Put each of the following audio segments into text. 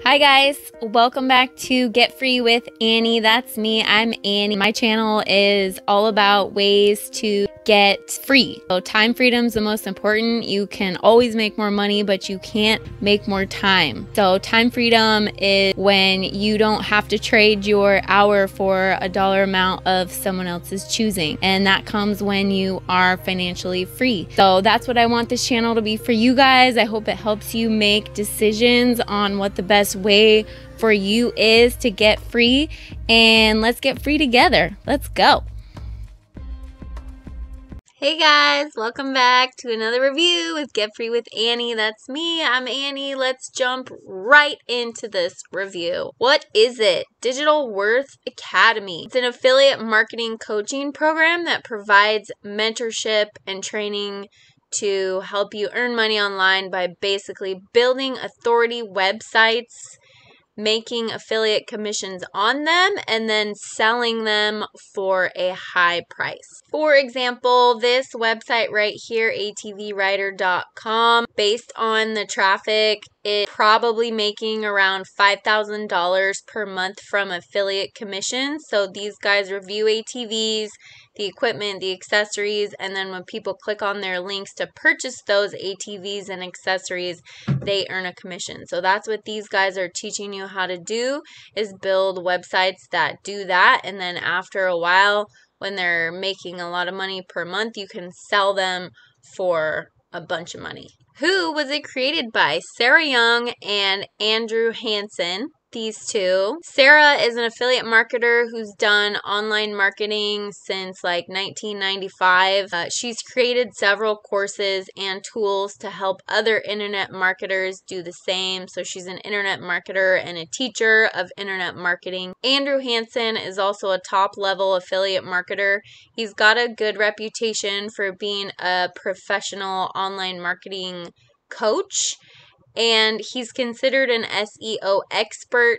Hi guys, welcome back to Get Free with Annie. That's me. I'm Annie. My channel is all about ways to get free. So time freedom is the most important. You can always make more money, but you can't make more time. So time freedom is when you don't have to trade your hour for a dollar amount of someone else's choosing. And that comes when you are financially free. So that's what I want this channel to be for you guys. I hope it helps you make decisions on what the best way for you is to get free, and let's get free together. Let's go. Hey guys, welcome back to another review with Get Free with Annie. That's me. I'm Annie. Let's jump right into this review. What is it? Digital Worth Academy. It's an affiliate marketing coaching program that provides mentorship and training to help you earn money online by basically building authority websites, making affiliate commissions on them, and then selling them for a high price. For example, this website right here, atvwriter.com, based on the traffic, it's probably making around $5,000 per month from affiliate commissions. So these guys review ATVs, the equipment, the accessories, and then when people click on their links to purchase those ATVs and accessories, they earn a commission. So that's what these guys are teaching you how to do, is build websites that do that. And then after a while, when they're making a lot of money per month, you can sell them for a bunch of money. Who was it created by? Sarah Young and Andrew Hansen. These two. Sarah is an affiliate marketer who's done online marketing since like 1995. She's created several courses and tools to help other internet marketers do the same. So she's an internet marketer and a teacher of internet marketing. Andrew Hansen is also a top-level affiliate marketer. He's got a good reputation for being a professional online marketing coach, and he's considered an SEO expert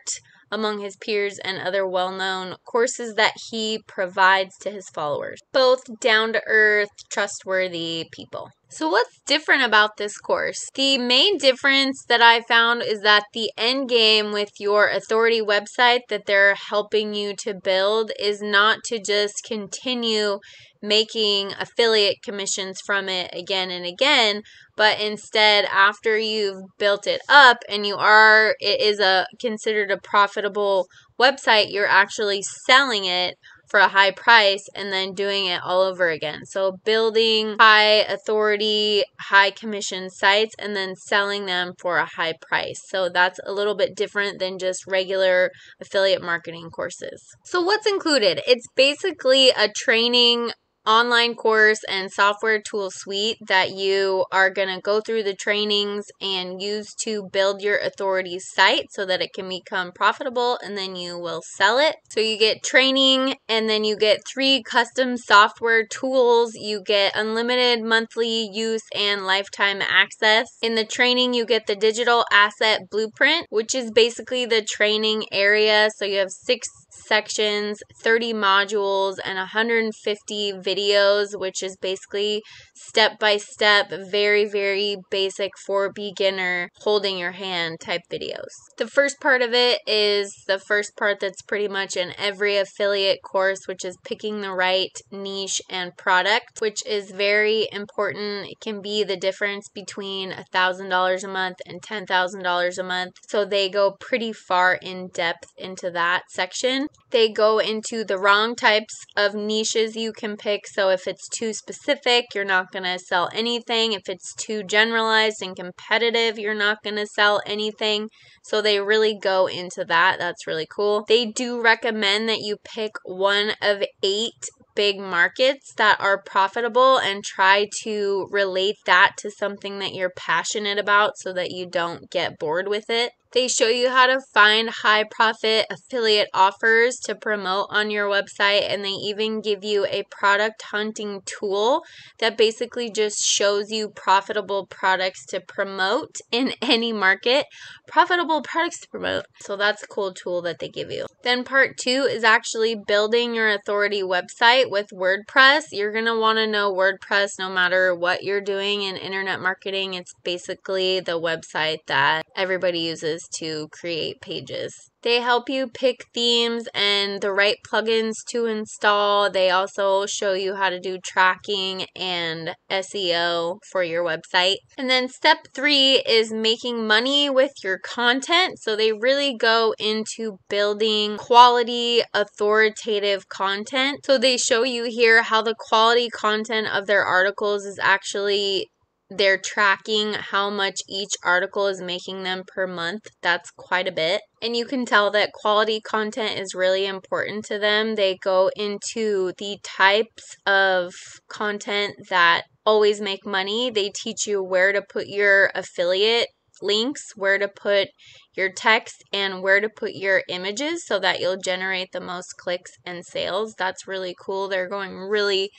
among his peers and other well-known courses that he provides to his followers. Both down-to-earth, trustworthy people. So what's different about this course? The main difference that I found is that the end game with your authority website that they're helping you to build is not to just continue making affiliate commissions from it again and again, but instead, after you've built it up and it is considered a profitable website, you're actually selling it for a high price and then doing it all over again. So building high authority, high commission sites and then selling them for a high price. So that's a little bit different than just regular affiliate marketing courses. So what's included? It's basically a training online course and software tool suite that you are going to go through the trainings and use to build your authority site so that it can become profitable, and then you will sell it. So you get training, and then you get 3 custom software tools. You get unlimited monthly use and lifetime access. In the training, you get the digital asset blueprint, which is basically the training area. So you have 6 sections, 30 modules, and 150 videos, which is basically step-by-step, very, very basic for beginner, holding your hand type videos. The first part of it is the first part that's pretty much in every affiliate course, which is picking the right niche and product, which is very important. It can be the difference between $1,000 a month and $10,000 a month. So they go pretty far in depth into that section. They go into the wrong types of niches you can pick. So if it's too specific, you're not going to sell anything. If it's too generalized and competitive, you're not going to sell anything. So they really go into that. That's really cool. They do recommend that you pick one of 8 big markets that are profitable and try to relate that to something that you're passionate about so that you don't get bored with it. They show you how to find high profit affiliate offers to promote on your website, and they even give you a product hunting tool that basically just shows you profitable products to promote in any market. Profitable products to promote. So that's a cool tool that they give you. Then part 2 is actually building your authority website with WordPress. You're going to want to know WordPress no matter what you're doing in internet marketing. It's basically the website that everybody uses to create pages. They help you pick themes and the right plugins to install. They also show you how to do tracking and SEO for your website. And then step 3 is making money with your content. So they really go into building quality, authoritative content. So they show you here how the quality content of their articles is actually, they're tracking how much each article is making them per month. That's quite a bit. And you can tell that quality content is really important to them. They go into the types of content that always make money. They teach you where to put your affiliate links, where to put your text, and where to put your images so that you'll generate the most clicks and sales. That's really cool. They're going really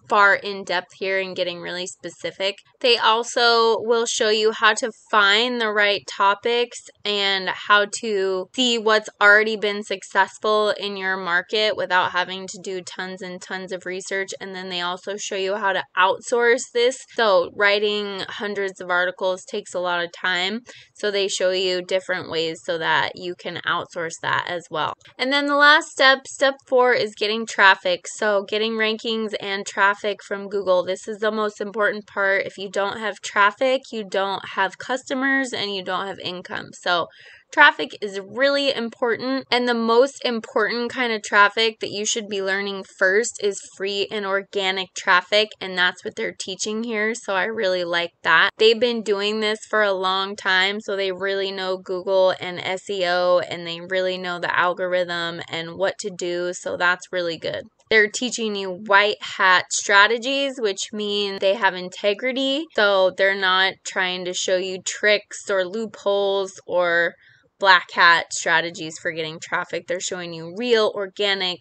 far in depth here and getting really specific. They also will show you how to find the right topics and how to see what's already been successful in your market without having to do tons and tons of research. And then they also show you how to outsource this. So writing hundreds of articles takes a lot of time. So they show you different ways so that you can outsource that as well. And then the last step, step 4, is getting traffic. So getting rankings and traffic from Google. This is the most important part. If you don't have traffic, you don't have customers and you don't have income. So traffic is really important, and the most important kind of traffic that you should be learning first is free and organic traffic, and that's what they're teaching here, so I really like that. They've been doing this for a long time, so they really know Google and SEO, and they really know the algorithm and what to do, so that's really good. They're teaching you white hat strategies, which mean they have integrity, so they're not trying to show you tricks or loopholes or black hat strategies for getting traffic. They're showing you real, organic,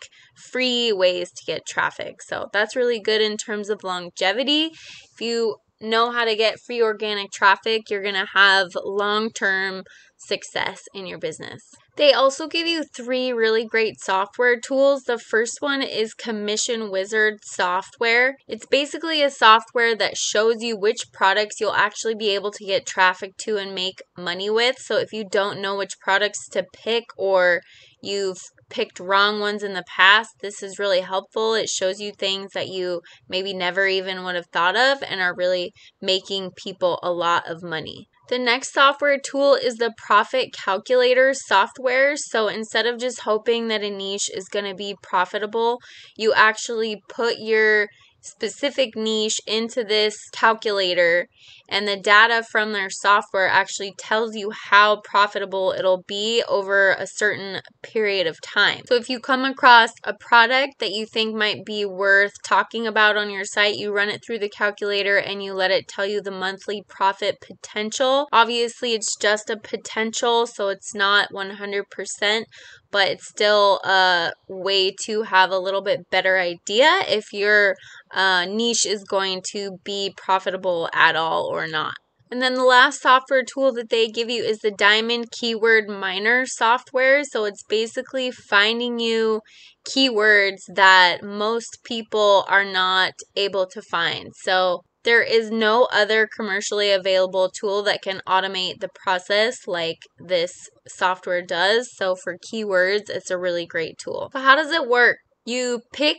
free ways to get traffic. So that's really good in terms of longevity. If you know how to get free organic traffic, you're going to have long-term success in your business. They also give you 3 really great software tools. The first one is Commission Wizard software. It's basically a software that shows you which products you'll actually be able to get traffic to and make money with. So if you don't know which products to pick or you've picked wrong ones in the past, this is really helpful. It shows you things that you maybe never even would have thought of and are really making people a lot of money. The next software tool is the Profit Calculator software. So instead of just hoping that a niche is going to be profitable, you actually put your specific niche into this calculator, and the data from their software actually tells you how profitable it'll be over a certain period of time. So if you come across a product that you think might be worth talking about on your site, you run it through the calculator and you let it tell you the monthly profit potential. Obviously, it's just a potential, so it's not 100%, but it's still a way to have a little bit better idea if your niche is going to be profitable at all or not. And then the last software tool that they give you is the Diamond Keyword Miner software. So it's basically finding you keywords that most people are not able to find. So there is no other commercially available tool that can automate the process like this software does. So for keywords, it's a really great tool. So how does it work? You pick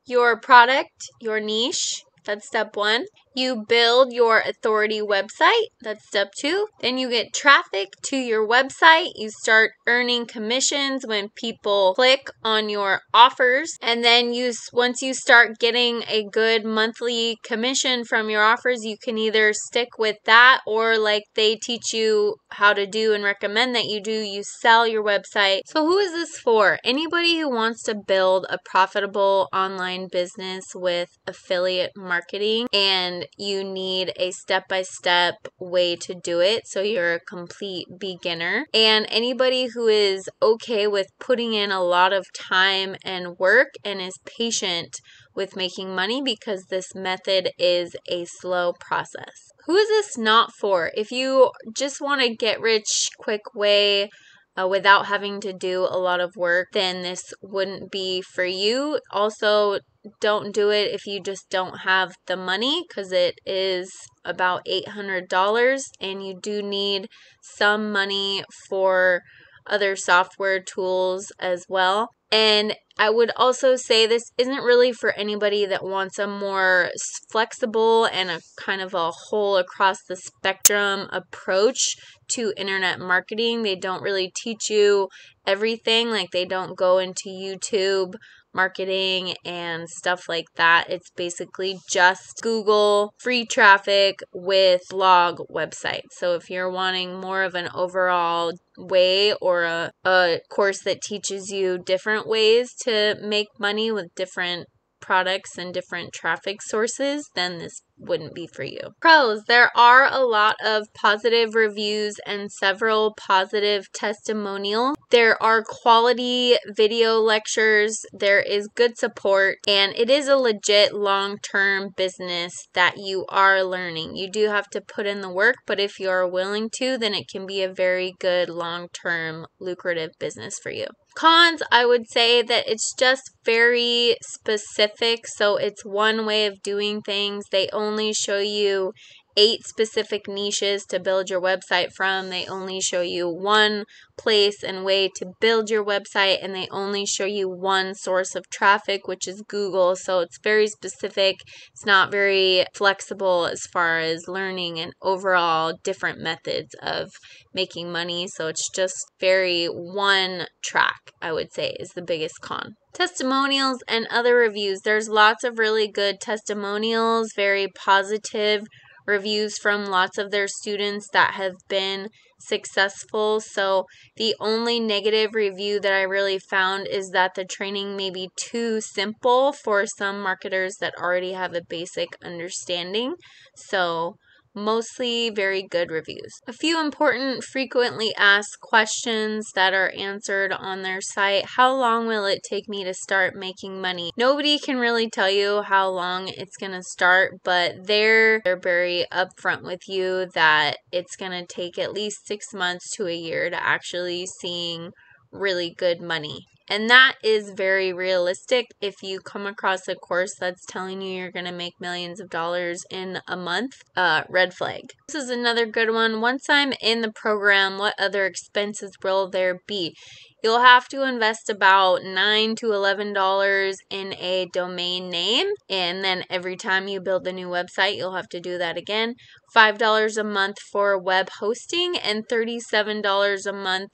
your product, your niche. That's step 1. You build your authority website. That's step 2. Then you get traffic to your website. You start earning commissions when people click on your offers. And then once you start getting a good monthly commission from your offers, you can either stick with that or, like they teach you how to do and recommend that you do, you sell your website. So who is this for? Anybody who wants to build a profitable online business with affiliate marketing, and you need a step-by-step way to do it, so you're a complete beginner. And anybody who is okay with putting in a lot of time and work and is patient with making money, because this method is a slow process. Who is this not for? If you just want to get rich quick way without having to do a lot of work, then this wouldn't be for you. Also, don't do it if you just don't have the money, because it is about $800 and you do need some money for other software tools as well. And I would also say this isn't really for anybody that wants a more flexible and a kind of a whole across the spectrum approach to internet marketing. They don't really teach you everything. Like, they don't go into YouTube marketing and stuff like that. It's basically just Google free traffic with blog websites. So if you're wanting more of an overall way, or a course that teaches you different ways to make money with different products and different traffic sources, then this wouldn't be for you. Pros: there are a lot of positive reviews and several positive testimonials. There are quality video lectures, there is good support, and it is a legit long-term business that you are learning. You do have to put in the work, but if you are willing to, then it can be a very good long-term lucrative business for you. Cons: I would say that it's just very specific. So it's one way of doing things. They only show you 8 specific niches to build your website from. They only show you one place and way to build your website, and they only show you one source of traffic, which is Google. So it's very specific. It's not very flexible as far as learning and overall different methods of making money. So it's just very one track, I would say, is the biggest con. Testimonials and other reviews. There's lots of really good testimonials, very positive reviews from lots of their students that have been successful. So the only negative review that I really found is that the training may be too simple for some marketers that already have a basic understanding. So mostly very good reviews. A few important frequently asked questions that are answered on their site. How long will it take me to start making money? Nobody can really tell you how long it's going to start, but they're very upfront with you that it's going to take at least 6 months to a year to actually seeing really good money. And that is very realistic. If you come across a course that's telling you you're going to make millions of dollars in a month, red flag. This is another good one. Once I'm in the program, what other expenses will there be? You'll have to invest about $9 to $11 in a domain name, and then every time you build a new website, you'll have to do that again. $5 a month for web hosting, and $37 a month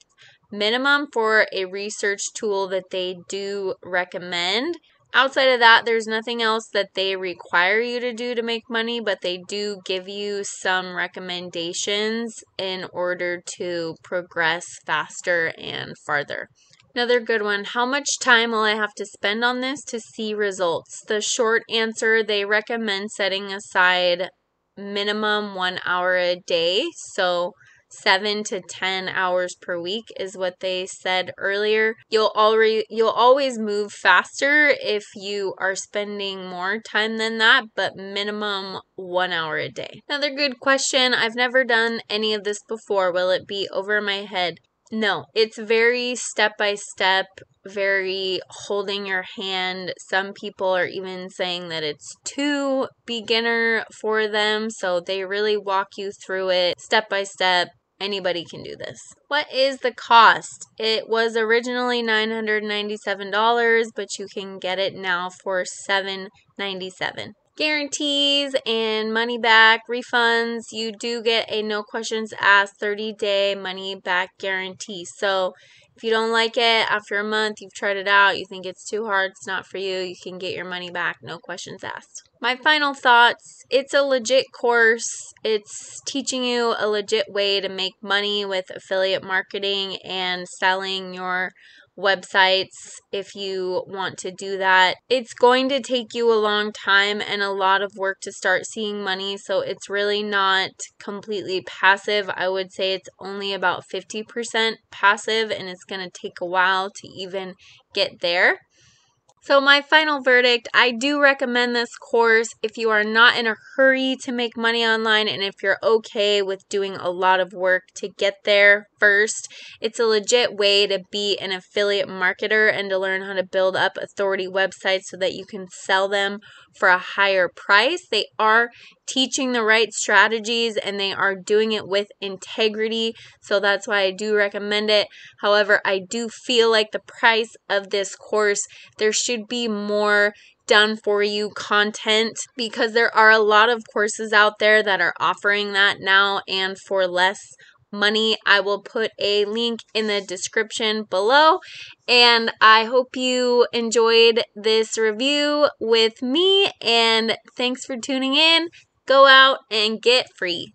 minimum for a research tool that they do recommend. Outside of that, there's nothing else that they require you to do to make money, but they do give you some recommendations in order to progress faster and farther. Another good one: how much time will I have to spend on this to see results? The short answer: they recommend setting aside minimum 1 hour a day. So 7 to 10 hours per week is what they said earlier. You'll always move faster if you are spending more time than that, but minimum 1 hour a day. Another good question: I've never done any of this before. Will it be over my head? No, it's very step-by-step, very holding your hand. Some people are even saying that it's too beginner for them, so they really walk you through it step-by-step. Anybody can do this. What is the cost? It was originally $997, but you can get it now for $797. Guarantees and money back refunds. You do get a no questions asked 30-day money back guarantee. So if you don't like it after a month, you've tried it out, you think it's too hard, it's not for you, you can get your money back, no questions asked. My final thoughts: it's a legit course. It's teaching you a legit way to make money with affiliate marketing and selling your websites if you want to do that. It's going to take you a long time and a lot of work to start seeing money, so it's really not completely passive. I would say it's only about 50% passive, and it's going to take a while to even get there. So my final verdict, I do recommend this course if you are not in a hurry to make money online and if you're okay with doing a lot of work to get there first. It's a legit way to be an affiliate marketer and to learn how to build up authority websites so that you can sell them for a higher price. They are teaching the right strategies and they are doing it with integrity, so that's why I do recommend it. However, I do feel like the price of this course, there should be more done for you content because there are a lot of courses out there that are offering that now and for less money. I will put a link in the description below, and I hope you enjoyed this review with me, and thanks for tuning in. Go out and get free.